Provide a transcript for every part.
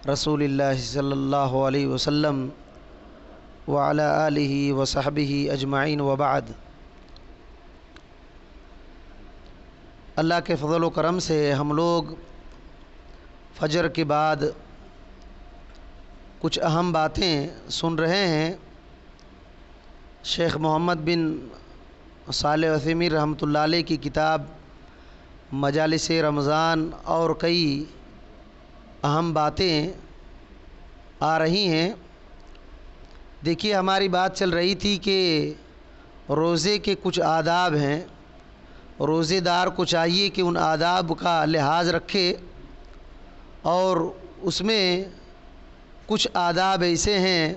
رسول اللہ صلی اللہ علیہ وسلم وعلی آلہ وصحبہ اجمعین وبعد۔ اللہ کے فضل و کرم سے ہم لوگ فجر کے بعد کچھ اہم باتیں سن رہے ہیں۔ شیخ محمد بن صالح عثیمین رحمۃ اللہ علیہ کی کتاب مجالس رمضان اور کئی اہم باتیں آ رہی ہیں۔ دیکھیے، ہماری بات چل رہی تھی کہ روزے کے کچھ آداب ہیں۔ روزے دار کو چاہیے کہ ان آداب کا لحاظ رکھے، اور اس میں کچھ آداب ایسے ہیں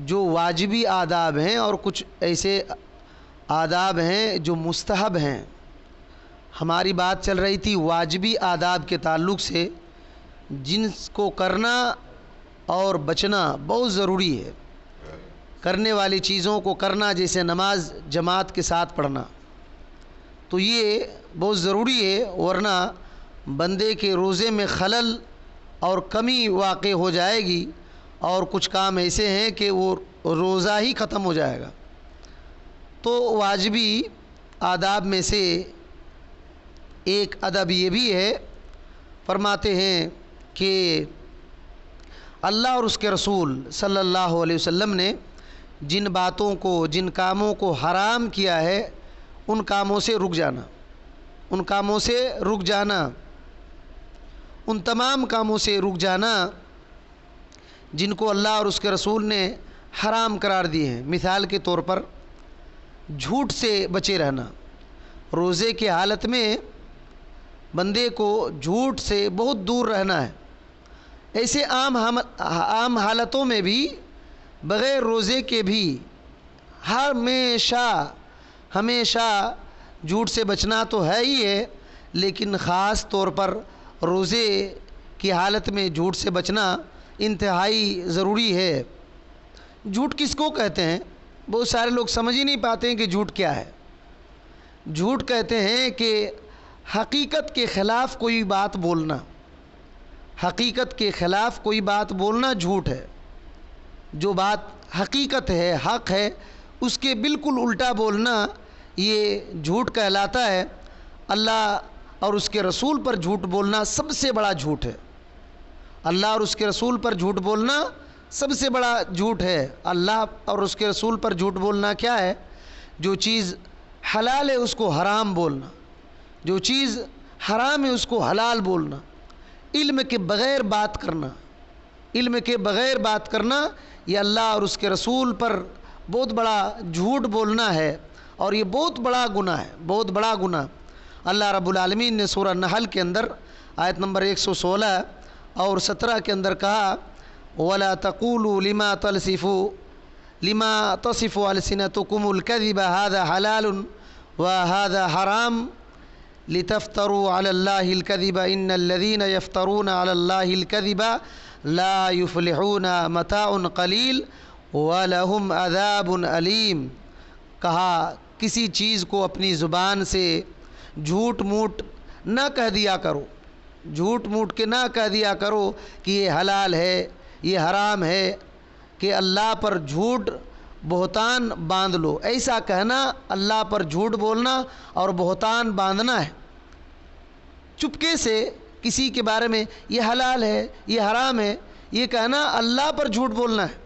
جو واجبی آداب ہیں اور کچھ ایسے آداب ہیں جو مستحب ہیں۔ ہماری بات چل رہی تھی واجبی آداب کے تعلق سے، جن کو کرنا اور بچنا بہت ضروری ہے۔ کرنے والی چیزوں کو کرنا، جیسے نماز جماعت کے ساتھ پڑھنا، تو یہ بہت ضروری ہے، ورنہ بندے کے روزے میں خلل اور کمی واقع ہو جائے گی، اور کچھ کام ایسے ہیں کہ وہ روزہ ہی ختم ہو جائے گا۔ تو واجبی آداب میں سے ایک ادب یہ بھی ہے، فرماتے ہیں کہ اللہ اور اس کے رسول صلی اللہ علیہ وسلم نے جن باتوں کو، جن کاموں کو حرام کیا ہے، ان کاموں سے رک جانا، ان کاموں سے رک جانا، ان تمام کاموں سے رک جانا جن کو اللہ اور اس کے رسول نے حرام قرار دیے ہیں۔ مثال کے طور پر جھوٹ سے بچے رہنا۔ روزے کی حالت میں بندے کو جھوٹ سے بہت دور رہنا ہے۔ ایسے عام حالتوں میں بھی، بغیر روزے کے بھی ہمیشہ جھوٹ سے بچنا تو ہے ہی ہے، لیکن خاص طور پر روزے کی حالت میں جھوٹ سے بچنا انتہائی ضروری ہے۔ جھوٹ کس کو کہتے ہیں؟ بہت سارے لوگ سمجھ ہی نہیں پاتے ہیں کہ جھوٹ کیا ہے۔ جھوٹ کہتے ہیں کہ حقیقت کے خلاف کوئی بات بولنا۔ حقیقت کے خلاف کوئی بات بولنا جھوٹ ہے۔ جو بات حقیقت ہے، حق ہے، اس کے بالکل الٹا بولنا یہ جھوٹ کہلاتا ہے۔ اللہ اور اس کے رسول پر جھوٹ بولنا سب سے بڑا جھوٹ ہے۔ اللہ اور اس کے رسول پر جھوٹ بولنا سب سے بڑا جھوٹ ہے۔ اللہ اور اس کے رسول پر جھوٹ بولنا کیا ہے؟ جو چیز حلال ہے اس کو حرام بولنا، جو چیز حرام ہے اس کو حلال بولنا، علم کے بغیر بات کرنا، علم کے بغیر بات کرنا، یہ اللہ اور اس کے رسول پر بہت بڑا جھوٹ بولنا ہے، اور یہ بہت بڑا گناہ ہے، بہت بڑا گناہ۔ اللہ رب العالمین نے سورہ نحل کے اندر آیت نمبر 116 اور 17 کے اندر کہا، وَلَا تَقُولُوا لِمَا تَصِفُ أَلْسِنَتُكُمُ الْكَذِبَ هَذَا حَلَالٌ وَهَذَا حَرَامٌ لِتَفْتَرُوا عَلَى اللَّهِ الْكَذِبَ إِنَّ الَّذِينَ يَفْتَرُونَ عَلَى اللَّهِ الْكَذِبَ لَا يُفْلِحُونَ مَتَاعٌ قَلِيلٌ وَلَهُمْ عَذَابٌ أَلِيمٌ۔ کہا، کسی چیز کو اپنی زبان سے جھوٹ موٹ نہ کہہ دیا کرو، جھوٹ موٹ کے نہ کہہ دیا کرو کہ یہ حلال ہے، یہ حرام ہے، کہ اللہ پر جھوٹ بہتان باندھ لو۔ ایسا کہنا اللہ پر جھوٹ بولنا اور بہتان باندھنا ہے۔ چپکے سے کسی کے بارے میں یہ حلال ہے، یہ حرام ہے، یہ کہنا اللہ پر جھوٹ بولنا ہے،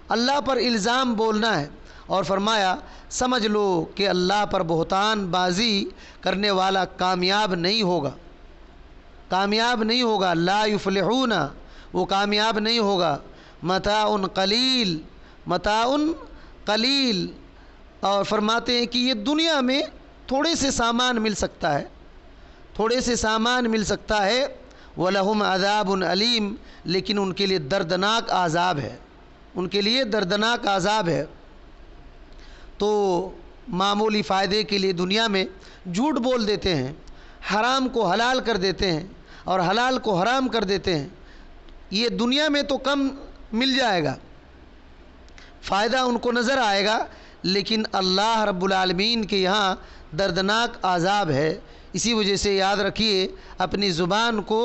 اللہ پر الزام بولنا ہے۔ اور فرمایا، سمجھ لو کہ اللہ پر بہتان بازی کرنے والا کامیاب نہیں ہوگا، کامیاب نہیں ہوگا۔ لا یفلحون، وہ کامیاب نہیں ہوگا۔ متاع قلیل، متاع قلیل، اور فرماتے ہیں کہ یہ دنیا میں تھوڑے سے سامان مل سکتا ہے، تھوڑے سے سامان مل سکتا ہے۔ وَلَهُمْ عَذَابٌ أَلِيمٌ، لیکن ان کے لیے دردناک عذاب ہے، ان کے لیے دردناک عذاب ہے۔ تو معمولی فائدے کے لیے دنیا میں جھوٹ بول دیتے ہیں، حرام کو حلال کر دیتے ہیں اور حلال کو حرام کر دیتے ہیں۔ یہ دنیا میں تو کم مل جائے گا، فائدہ ان کو نظر آئے گا، لیکن اللہ رب العالمین کے یہاں دردناک عذاب ہے۔ اسی وجہ سے یاد رکھیے، اپنی زبان کو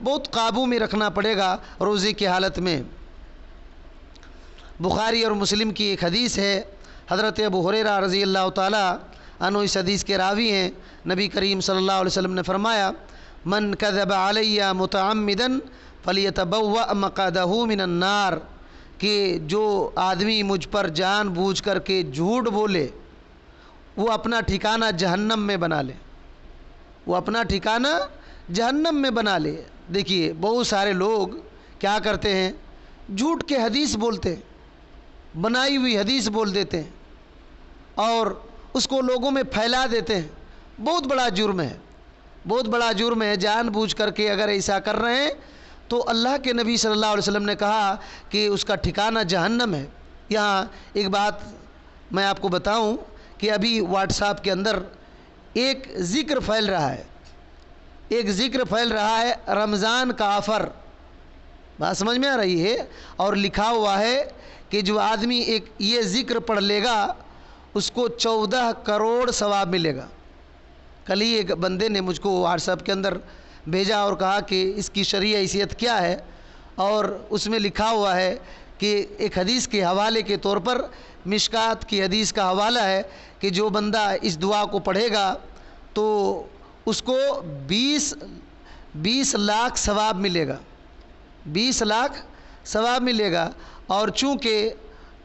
بہت قابو میں رکھنا پڑے گا روزے کی حالت میں۔ بخاری اور مسلم کی ایک حدیث ہے، حضرت ابو ہریرہ رضی اللہ تعالیٰ عنہ اس حدیث کے راوی ہیں۔ نبی کریم صلی اللہ علیہ وسلم نے فرمایا، من کذب علی متعمدا فلیتبوأ مقعدہ من النار، کہ جو آدمی مجھ پر جان بوجھ کر کے جھوٹ بولے وہ اپنا ٹھکانہ جہنم میں بنا لے، وہ اپنا ٹھکانہ جہنم میں بنا لے۔ دیکھیے بہت سارے لوگ کیا کرتے ہیں، جھوٹ کے حدیث بولتے ہیں، بنائی ہوئی حدیث بول دیتے ہیں اور اس کو لوگوں میں پھیلا دیتے ہیں۔ بہت بڑا جرم ہے، بہت بڑا جرم ہے۔ جان بوجھ کر کے اگر ایسا کر رہے ہیں تو اللہ کے نبی صلی اللہ علیہ وسلم نے کہا کہ اس کا ٹھکانہ جہنم ہے۔ یہاں ایک بات میں آپ کو بتاؤں کہ ابھی واٹس ایپ کے اندر ایک ذکر پھیل رہا ہے، ایک ذکر پھیل رہا ہے رمضان کا آفر، بات سمجھ میں آ رہی ہے؟ اور لکھا ہوا ہے کہ جو آدمی ایک یہ ذکر پڑھ لے گا اس کو 14 کروڑ ثواب ملے گا۔ کل ہی ایک بندے نے مجھ کو واٹس ایپ کے اندر بھیجا اور کہا کہ اس کی شرعی حیثیت کیا ہے، اور اس میں لکھا ہوا ہے کہ ایک حدیث کے حوالے کے طور پر مشکات کی حدیث کا حوالہ ہے کہ جو بندہ اس دعا کو پڑھے گا تو اس کو 20 لاکھ ثواب ملے گا، 20 لاکھ ثواب ملے گا۔ اور چونکہ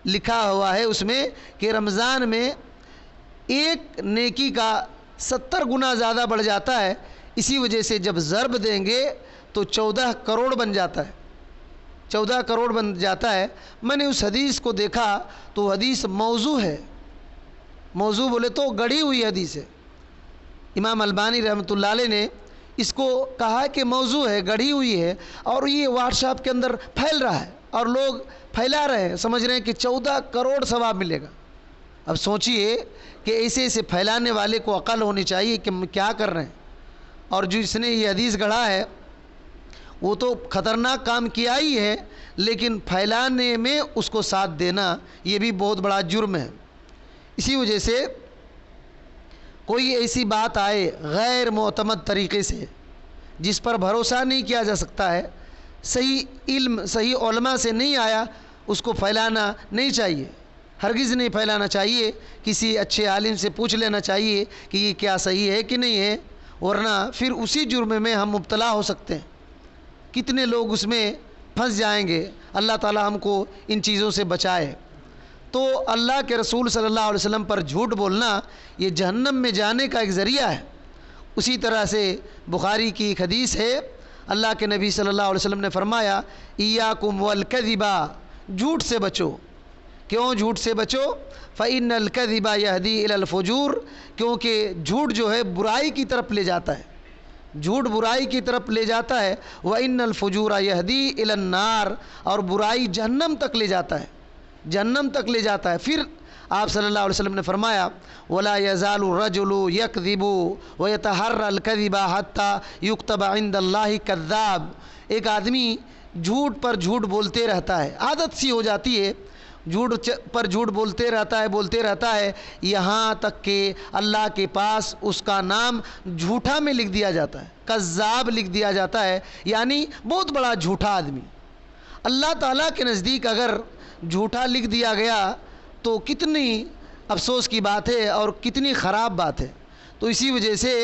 لکھا ہوا ہے اس میں کہ رمضان میں ایک نیکی کا 70 گنا زیادہ بڑھ جاتا ہے، اسی وجہ سے جب ضرب دیں گے تو 14 کروڑ بن جاتا ہے، 14 کروڑ بن جاتا ہے۔ میں نے اس حدیث کو دیکھا تو حدیث موضوع ہے، موضوع بولے تو گڑھی ہوئی حدیث ہے۔ امام البانی رحمۃ اللہ علیہ نے اس کو کہا کہ موضوع ہے، گڑھی ہوئی ہے، اور یہ واٹس ایپ کے اندر پھیل رہا ہے اور لوگ پھیلا رہے ہیں، سمجھ رہے ہیں کہ 14 کروڑ ثواب ملے گا۔ اب سوچئے کہ ایسے ایسے پھیلانے والے کو عقل ہونی چاہیے کہ ہم کیا کر رہے ہیں، اور جس نے یہ حدیث گڑھا ہے وہ تو خطرناک کام کیا ہی ہے، لیکن پھیلانے میں اس کو ساتھ دینا یہ بھی بہت بڑا جرم ہے۔ اسی وجہ سے کوئی ایسی بات آئے غیر معتمد طریقے سے جس پر بھروسہ نہیں کیا جا سکتا ہے، صحیح علم صحیح علماء سے نہیں آیا، اس کو پھیلانا نہیں چاہیے، ہرگز نہیں پھیلانا چاہیے۔ کسی اچھے عالم سے پوچھ لینا چاہیے کہ یہ کیا صحیح ہے کہ نہیں ہے، ورنہ پھر اسی جرم میں ہم مبتلا ہو سکتے ہیں۔ کتنے لوگ اس میں پھنس جائیں گے، اللہ تعالی ہم کو ان چیزوں سے بچائے۔ تو اللہ کے رسول صلی اللہ علیہ وسلم پر جھوٹ بولنا یہ جہنم میں جانے کا ایک ذریعہ ہے۔ اسی طرح سے بخاری کی ایک حدیث ہے، اللہ کے نبی صلی اللہ علیہ وسلم نے فرمایا، ایاکم والکذب، جھوٹ سے بچو۔ کیوں جھوٹ سے بچو؟ فإن الکذب یہدی الی الفجور، کیونکہ جھوٹ جو ہے برائی کی طرف لے جاتا ہے، جھوٹ برائی کی طرف لے جاتا ہے۔ وإن الفجور یہدی الی النار، اور برائی جہنم تک لے جاتا ہے، جہنم تک لے جاتا ہے۔ پھر آپ صلی اللہ علیہ وسلم نے فرمایا، ولا یزال الرجل یکذب ویتحری الکذب حتی یکتب عند اللہ کذاب، ایک آدمی جھوٹ پر جھوٹ بولتے رہتا ہے، عادت سی ہو جاتی ہے، جھوٹ پر جھوٹ بولتے رہتا ہے یہاں تک کہ اللہ کے پاس اس کا نام جھوٹا میں لکھ دیا جاتا ہے، کذاب لکھ دیا جاتا ہے، یعنی بہت بڑا جھوٹا آدمی۔ اللہ تعالیٰ کے نزدیک اگر جھوٹا لکھ دیا گیا تو کتنی افسوس کی بات ہے اور کتنی خراب بات ہے۔ تو اسی وجہ سے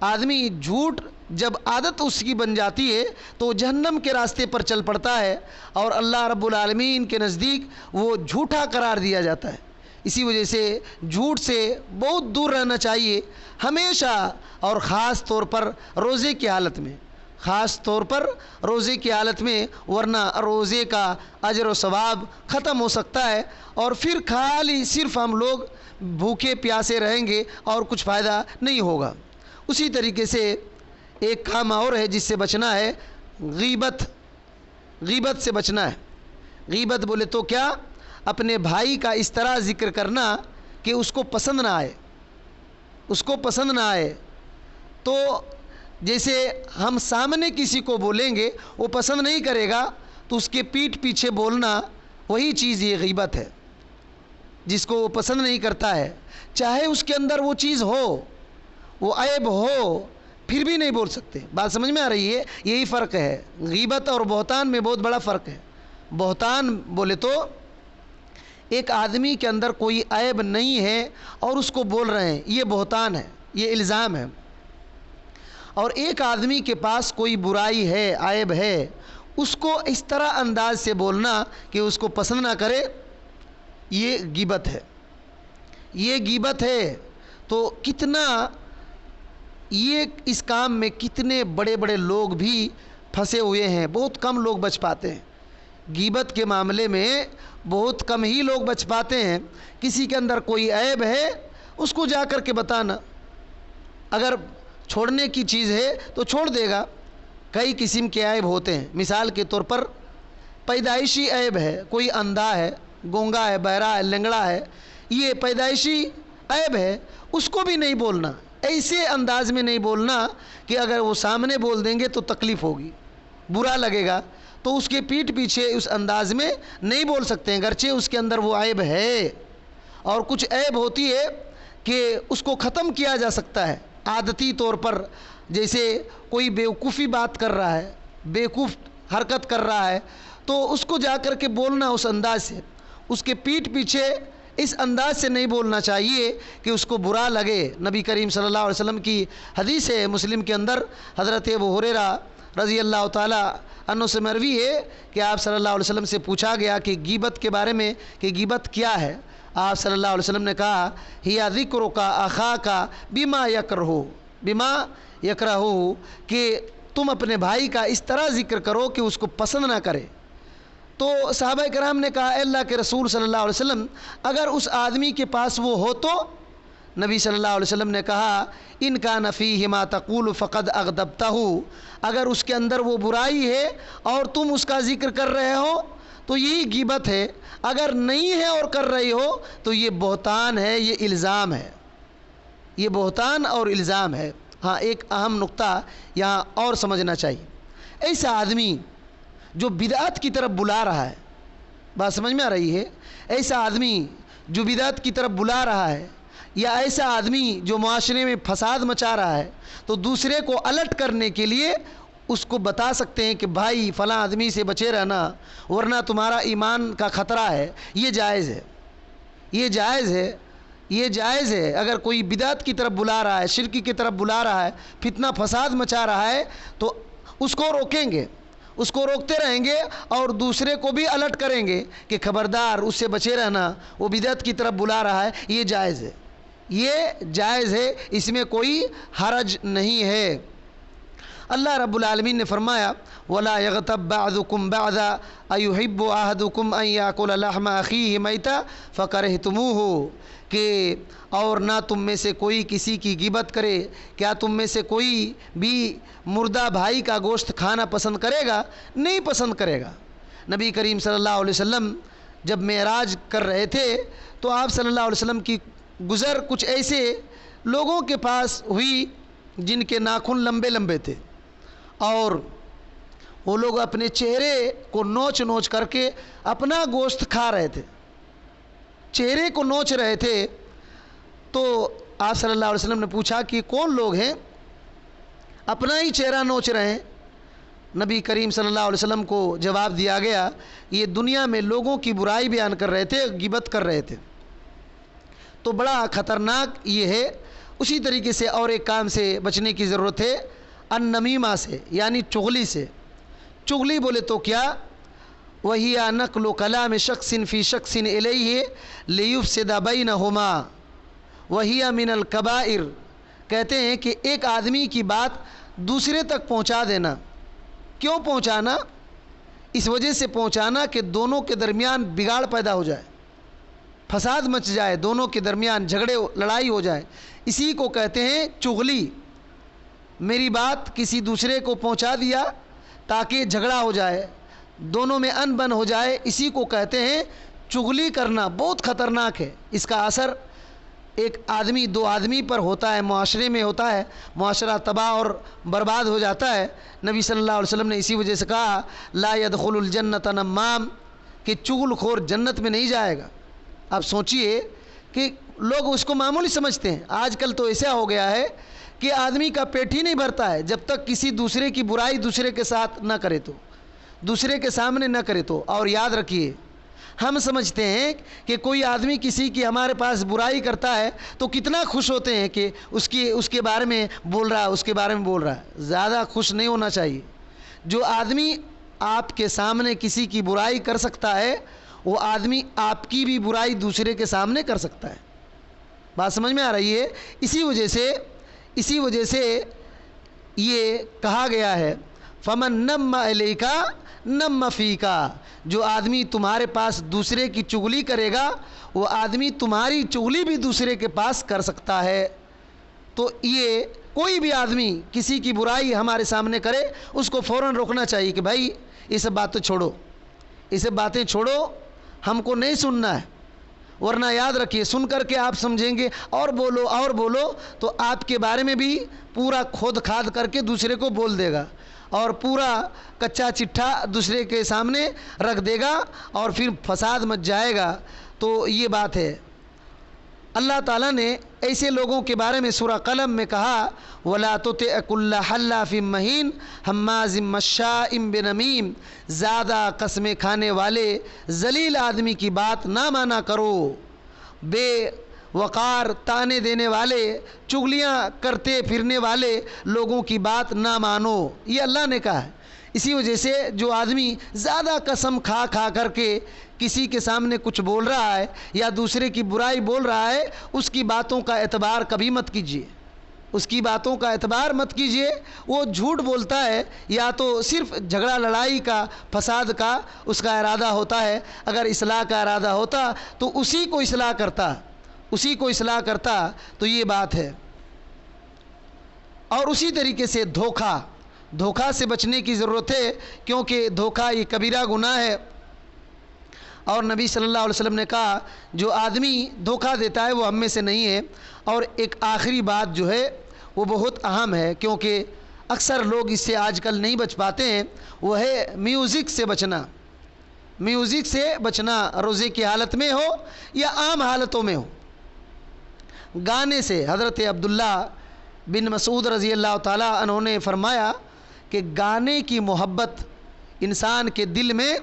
آدمی جھوٹ جب عادت اس کی بن جاتی ہے تو جہنم کے راستے پر چل پڑتا ہے، اور اللہ رب العالمین کے نزدیک وہ جھوٹا قرار دیا جاتا ہے۔ اسی وجہ سے جھوٹ سے بہت دور رہنا چاہیے ہمیشہ، اور خاص طور پر روزے کی حالت میں، خاص طور پر روزے کی حالت میں، ورنہ روزے کا اجر و ثواب ختم ہو سکتا ہے، اور پھر خالی صرف ہم لوگ بھوکے پیاسے رہیں گے اور کچھ فائدہ نہیں ہوگا۔ اسی طریقے سے ایک کام اور ہے جس سے بچنا ہے، غیبت، غیبت سے بچنا ہے۔ غیبت بولے تو کیا؟ اپنے بھائی کا اس طرح ذکر کرنا کہ اس کو پسند نہ آئے، اس کو پسند نہ آئے۔ تو جیسے ہم سامنے کسی کو بولیں گے وہ پسند نہیں کرے گا، تو اس کے پیٹھ پیچھے بولنا، وہی چیز یہ غیبت ہے، جس کو وہ پسند نہیں کرتا ہے، چاہے اس کے اندر وہ چیز ہو، وہ عیب ہو، پھر بھی نہیں بول سکتے. بات سمجھ میں آ رہی ہے؟ یہی فرق ہے. غیبت اور بہتان میں بہت بڑا فرق ہے. بہتان بولے تو ایک آدمی کے اندر کوئی عیب نہیں ہے اور اس کو بول رہے ہیں، یہ بہتان ہے، یہ الزام ہے. اور ایک آدمی کے پاس کوئی برائی ہے، عیب ہے، اس کو اس طرح انداز سے بولنا کہ اس کو پسند نہ کرے، یہ غیبت ہے. یہ غیبت ہے. تو کتنا یہ اس کام میں کتنے بڑے بڑے لوگ بھی پھنسے ہوئے ہیں. بہت کم لوگ بچ پاتے ہیں غیبت کے معاملے میں. بہت کم ہی لوگ بچ پاتے ہیں. کسی کے اندر کوئی عیب ہے اس کو جا کر کے بتانا. اگر چھوڑنے کی چیز ہے تو چھوڑ دے گا. کئی قسم کے عیب ہوتے ہیں. مثال کے طور پر پیدائشی عیب ہے، کوئی اندھا ہے، گونگا ہے، بہرا ہے، لنگڑا ہے، یہ پیدائشی عیب ہے، اس کو بھی نہیں بولنا. ایسے انداز میں نہیں بولنا کہ اگر وہ سامنے بول دیں گے تو تکلیف ہوگی، برا لگے گا. تو اس کے پیٹھ پیچھے اس انداز میں نہیں بول سکتے ہیں، گرچہ اس کے اندر وہ عیب ہے. اور کچھ عیب ہوتی ہے کہ اس کو ختم کیا جا سکتا ہے عادتی طور پر. جیسے کوئی بیوقوفی بات کر رہا ہے، بیوقوف حرکت کر رہا ہے، تو اس کو جا کر کے بولنا اس انداز سے. اس کے پیٹھ پیچھے اس انداز سے نہیں بولنا چاہیے کہ اس کو برا لگے. نبی کریم صلی اللہ علیہ وسلم کی حدیث ہے مسلم کے اندر، حضرت ابو ہریرہ رضی اللہ تعالی عنہ سے مروی ہے کہ آپ صلی اللہ علیہ وسلم سے پوچھا گیا کہ غیبت کے بارے میں کہ غیبت کیا ہے. آپ صلی اللہ علیہ وسلم نے کہا ہیا ذکرک اخاک بما یکرہ کہ تم اپنے بھائی کا اس طرح ذکر کرو کہ اس کو پسند نہ کرے. تو صحابہ کرام نے کہا اے اللہ کے رسول صلی اللہ علیہ وسلم اگر اس آدمی کے پاس وہ ہو تو؟ نبی صلی اللہ علیہ وسلم نے کہا ان کان فیہ ما تقول فقد اغضبتہ، اگر اس کے اندر وہ برائی ہے اور تم اس کا ذکر کر رہے ہو تو یہی غیبت ہے. اگر نہیں ہے اور کر رہی ہو تو یہ بہتان ہے، یہ الزام ہے. یہ بہتان اور الزام ہے. ہاں ایک اہم نقطہ یہاں اور سمجھنا چاہیے. ایسا آدمی جو بدعت کی طرف بلا رہا ہے، بات سمجھ میں آ رہی ہے؟ ایسا آدمی جو بدعت کی طرف بلا رہا ہے، یا ایسا آدمی جو معاشرے میں فساد مچا رہا ہے، تو دوسرے کو الٹ کرنے کے لیے اس کو بتا سکتے ہیں کہ بھائی فلاں آدمی سے بچے رہنا ورنہ تمہارا ایمان کا خطرہ ہے. یہ جائز ہے، یہ جائز ہے، یہ جائز ہے. اگر کوئی بدعت کی طرف بلا رہا ہے، شرک کی طرف بلا رہا ہے، فتنہ فساد مچا رہا ہے، تو اس کو روکیں گے، اس کو روکتے رہیں گے اور دوسرے کو بھی الرٹ کریں گے کہ خبردار اس سے بچے رہنا، وہ بدعت کی طرف بلا رہا ہے. یہ جائز ہے، یہ جائز ہے، اس میں کوئی حرج نہیں ہے. اللہ رب العالمین نے فرمایا وَلَا يَغْتَبْ بَعْضُكُمْ بَعْضًا أَيُحِبُّ أَحَدُكُمْ أَن يَأْكُلَ لَحْمَ أَخِيهِ مَيْتًا فَكَرِهْتُمُوهُ، کہ اور نہ تم میں سے کوئی کسی کی غیبت کرے. کیا تم میں سے کوئی بھی مردہ بھائی کا گوشت کھانا پسند کرے گا؟ نہیں پسند کرے گا. نبی کریم صلی اللہ علیہ وسلم جب معراج کر رہے تھے تو آپ صلی اللہ علیہ وسلم کی گزر کچھ ایسے لوگوں کے پاس ہوئی جن کے ناخن لمبے لمبے تھے، اور وہ لوگ اپنے چہرے کو نوچ نوچ کر کے اپنا گوشت کھا رہے تھے، چہرے کو نوچ رہے تھے. تو آپ صلی اللہ علیہ وسلم نے پوچھا کہ کون لوگ ہیں اپنا ہی چہرہ نوچ رہے ہیں؟ نبی کریم صلی اللہ علیہ وسلم کو جواب دیا گیا یہ دنیا میں لوگوں کی برائی بیان کر رہے تھے، غیبت کر رہے تھے. تو بڑا خطرناک یہ ہے. اسی طریقے سے اور ایک کام سے بچنے کی ضرورت ہے، النمیمہ سے، یعنی چغلی سے. چغلی بولے تو کیا؟ وَهِيَ نَقْلُ كَلَامِ شَخْصٍ فِي شَخْصٍ إِلَيْهِ لِيُفْسِدَ بَيْنَهُمَا وَهِيَ مِنَ الْكَبَائِرِ. کہتے ہیں کہ ایک آدمی کی بات دوسرے تک پہنچا دینا. کیوں پہنچانا؟ اس وجہ سے پہنچانا کہ دونوں کے درمیان بگاڑ پیدا ہو جائے، فساد مچ جائے، دونوں کے درمیان جھگڑے لڑائی ہو جائے. اسی کو کہتے ہیں چغلی. میری بات کسی دوسرے کو پہنچا دیا تاکہ جھگڑا ہو جائے، دونوں میں ان بن ہو جائے، اسی کو کہتے ہیں چغلی کرنا. بہت خطرناک ہے. اس کا اثر ایک آدمی دو آدمی پر ہوتا ہے، معاشرے میں ہوتا ہے، معاشرہ تباہ اور برباد ہو جاتا ہے. نبی صلی اللہ علیہ وسلم نے اسی وجہ سے کہا لا يدخل الجنت نمام، کہ چغل خور جنت میں نہیں جائے گا. آپ سوچئے کہ لوگ اس کو معمولی سمجھتے ہیں. آج کل تو ایسا ہو گیا ہے کہ آدمی کا پیٹ ہی نہیں بھرتا ہے جب تک کسی دوسرے کی برائی دوسرے کے ساتھ نہ کرے تو، دوسرے کے سامنے نہ کرے تو۔ اور یاد رکھیے، ہم سمجھتے ہیں کہ کوئی آدمی کسی کی ہمارے پاس برائی کرتا ہے تو کتنا خوش ہوتے ہیں کہ اس کے بارے میں بول رہا ہے، اس کے بارے میں بول رہا ہے۔ زیادہ خوش نہیں ہونا چاہیے۔ جو آدمی آپ کے سامنے کسی کی برائی کر سکتا ہے، وہ آدمی آپ کی بھی برائی دوسرے کے سامنے کر سکتا ہے۔ بات سمجھ میں آ رہی ہے؟ اسی وجہ سے یہ کہا گیا ہے فمن نم الیکا نم فیکا، جو آدمی تمہارے پاس دوسرے کی چغلی کرے گا وہ آدمی تمہاری چغلی بھی دوسرے کے پاس کر سکتا ہے۔ تو یہ کوئی بھی آدمی کسی کی برائی ہمارے سامنے کرے اس کو فوراً روکنا چاہیے کہ بھائی یہ سب باتیں چھوڑو، یہ سب باتیں چھوڑو، ہم کو نہیں سننا ہے۔ ورنہ یاد رکھیے، سن کر کے آپ سمجھیں گے اور بولو تو آپ کے بارے میں بھی پورا کھود کھاد کر کے دوسرے کو بول دے گا اور پورا کچا چٹھا دوسرے کے سامنے رکھ دے گا اور پھر فساد مچ جائے گا۔ تو یہ بات ہے۔ اللہ تعالیٰ نے ایسے لوگوں کے بارے میں سورہ قلم میں کہا وَلَا تُطِعْ كُلَّ حَلَّافٍ مَّهِينٍ حَمَّازٍ مَّشَّاءٍ بِنَمِيمٍ، زیادہ قسمیں کھانے والے ذلیل آدمی کی بات نہ مانا کرو، بے وقار تانے دینے والے، چغلیاں کرتے پھرنے والے لوگوں کی بات نہ مانو، یہ اللہ نے کہا ہے۔ اسی وجہ سے جو آدمی زیادہ قسم کھا کر کے کسی کے سامنے کچھ بول رہا ہے یا دوسرے کی برائی بول رہا ہے، اس کی باتوں کا اعتبار کبھی مت کیجیے، اس کی باتوں کا اعتبار مت کیجیے۔ وہ جھوٹ بولتا ہے یا تو صرف جھگڑا لڑائی کا، فساد کا اس کا ارادہ ہوتا ہے۔ اگر اصلاح کا ارادہ ہوتا تو اسی کو اصلاح کرتا تو یہ بات ہے۔ اور اسی طریقے سے دھوکہ سے بچنے کی ضرورت ہے، کیونکہ دھوکہ یہ کبیرہ گناہ ہے۔ اور نبی صلی اللہ علیہ وسلم نے کہا جو آدمی دھوکہ دیتا ہے وہ ہم میں سے نہیں ہے۔ اور ایک آخری بات جو ہے وہ بہت اہم ہے، کیونکہ اکثر لوگ اس سے آج کل نہیں بچ پاتے ہیں، وہ ہے میوزک سے بچنا۔ میوزک سے بچنا، روزے کی حالت میں ہو یا عام حالتوں میں ہو۔ گانے سے حضرت عبداللہ بن مسعود رضی اللہ تعالیٰ عنہ نے فرمایا کہ گانے کی محبت انسان کے دل میں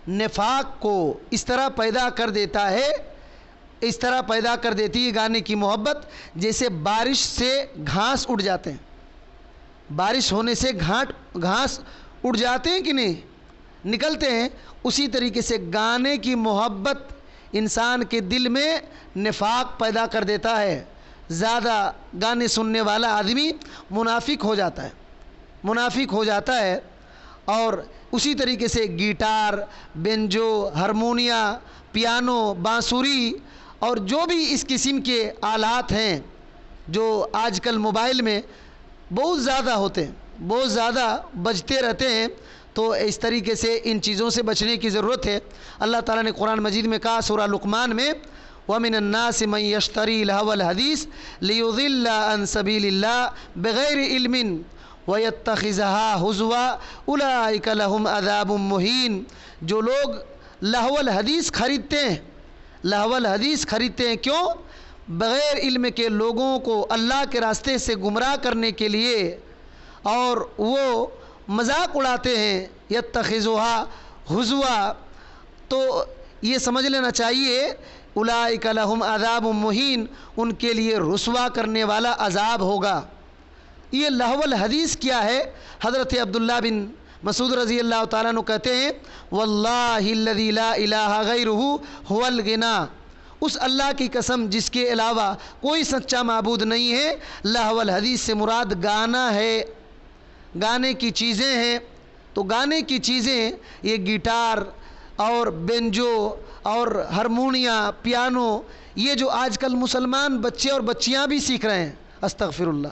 نفاق کو اس طرح پیدا کر دیتا ہے، اس طرح پیدا کر دیتی ہے گانے کی محبت جیسے بارش سے گھاس اڑ جاتے ہیں۔ بارش ہونے سے گھاس اڑ جاتے ہیں کہ نہیں، نکلتے ہیں، اسی طریقے سے گانے کی محبت انسان کے دل میں نفاق پیدا کر دیتا ہے۔ زیادہ گانے سننے والا آدمی منافق ہو جاتا ہے۔ اور اسی طریقے سے گیٹار، بینجو، ہارمونیا، پیانو، بانسری اور جو بھی اس قسم کے آلات ہیں جو آج کل موبائل میں بہت زیادہ ہوتے ہیں، بہت زیادہ بجتے رہتے ہیں، تو اس طریقے سے ان چیزوں سے بچنے کی ضرورت ہے۔ اللہ تعالیٰ نے قرآن مجید میں کہا سورہ لقمان میں وَمِنَ النَّاسِ مَن يَشْتَرِي لَهْوَ الْحَدِيثِ لِيُضِلَّ عَن سَبِيلِ اللَّهِ بِغَيْرِ عِلْمٍ وَيَتَّخِذَهَا هُزُوًا أُولَٰئِكَ لَهُمْ عَذَابٌ مُّهِينٌ۔ جو لوگ لہو الحدیث خریدتے ہیں، کیوں؟ بغیر علم کے لوگوں کو اللہ کے راستے سے گمراہ کرنے کے لیے، اور وہ مذاق اڑاتے ہیں، یتخذوها ہزوا۔ تو یہ سمجھ لینا چاہیے اولئک لہم عذاب مہین، ان کے لیے رسوا کرنے والا عذاب ہوگا۔ یہ لہو الحدیث کیا ہے؟ حضرت عبداللہ بن مسعود رضی اللہ تعالیٰ عنہ کہتے ہیں واللہ الذی لا الہ غیرہ هو الغنا، اس اللہ کی قسم جس کے علاوہ کوئی سچا معبود نہیں ہے، لہو الحدیث سے مراد گانا ہے، گانے کی چیزیں ہیں۔ تو گانے کی چیزیں یہ گیٹار اور بینجو اور ہارمونیا، پیانو، یہ جو آج کل مسلمان بچے اور بچیاں بھی سیکھ رہے ہیں، استغفر اللہ،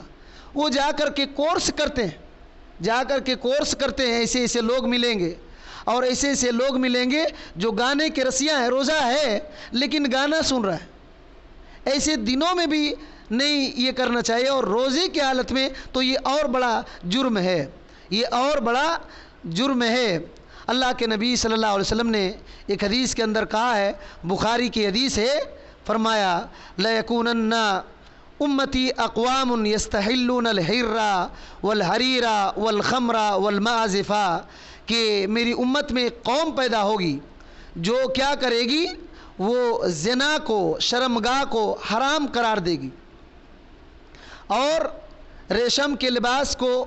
وہ جا کر کے کورس کرتے ہیں۔ ایسے لوگ ملیں گے، اور ایسے لوگ ملیں گے جو گانے کے رسیاں ہیں، روزہ ہے لیکن گانا سن رہا ہے۔ ایسے دنوں میں بھی نہیں یہ کرنا چاہیے، اور روزے کی حالت میں تو یہ اور بڑا جرم ہے، اللہ کے نبی صلی اللہ علیہ وسلم نے ایک حدیث کے اندر کہا ہے، بخاری کی حدیث ہے، فرمایا لَيَكُونَنَّ امتی اقوام یستحلون الحر والحریر والخمر والمعازف، کہ میری امت میں قوم پیدا ہوگی جو کیا کرے گی، وہ زنا کو، شرمگاہ کو حرام قرار دے گی اور ریشم کے لباس کو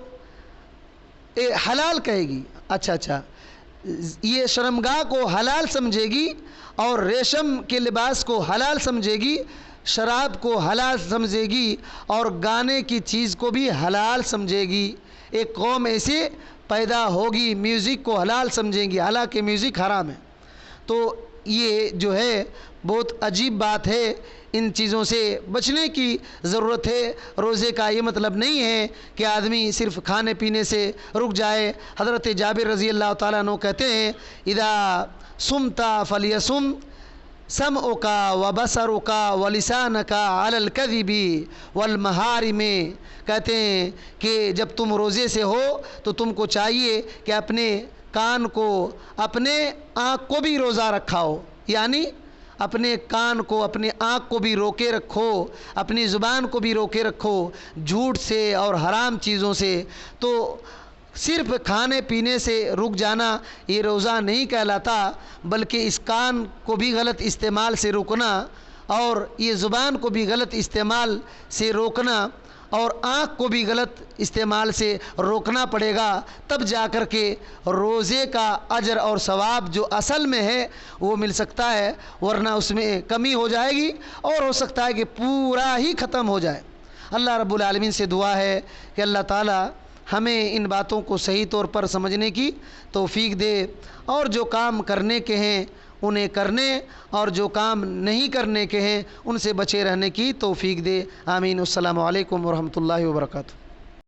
حلال کہے گی۔ اچھا یہ شرمگاہ کو حلال سمجھے گی اور ریشم کے لباس کو حلال سمجھے گی، شراب کو حلال سمجھے گی اور گانے کی چیز کو بھی حلال سمجھے گی۔ ایک قوم ایسے پیدا ہوگی میوزک کو حلال سمجھیں گی، حالانکہ میوزک حرام ہے۔ تو یہ جو ہے بہت عجیب بات ہے، ان چیزوں سے بچنے کی ضرورت ہے۔ روزے کا یہ مطلب نہیں ہے کہ آدمی صرف کھانے پینے سے رک جائے۔ حضرت جابر رضی اللہ تعالیٰ عنہ کہتے ہیں اذا صمت فلیصم سمعک وبصرک ولسانک علی الکذب والمحارم، کہتے ہیں کہ جب تم روزے سے ہو تو تم کو چاہیے کہ اپنے کان کو، اپنے آنکھ کو بھی روزہ رکھا ہو، یعنی اپنے کان کو، اپنے آنکھ کو بھی روکے رکھو، اپنی زبان کو بھی روکے رکھو جھوٹ سے اور حرام چیزوں سے۔ تو صرف کھانے پینے سے رک جانا یہ روزہ نہیں کہلاتا، بلکہ اس کان کو بھی غلط استعمال سے روکنا اور یہ زبان کو بھی غلط استعمال سے روکنا اور آنکھ کو بھی غلط استعمال سے روکنا پڑے گا، تب جا کر کے روزے کا اجر اور ثواب جو اصل میں ہے وہ مل سکتا ہے، ورنہ اس میں کمی ہو جائے گی اور ہو سکتا ہے کہ پورا ہی ختم ہو جائے۔ اللہ رب العالمین سے دعا ہے کہ اللہ تعالی ہمیں ان باتوں کو صحیح طور پر سمجھنے کی توفیق دے، اور جو کام کرنے کے ہیں انہیں کرنے اور جو کام نہیں کرنے کے ہیں ان سے بچے رہنے کی توفیق دے۔ آمین۔ السلام علیکم ورحمۃ اللہ وبرکاتہ۔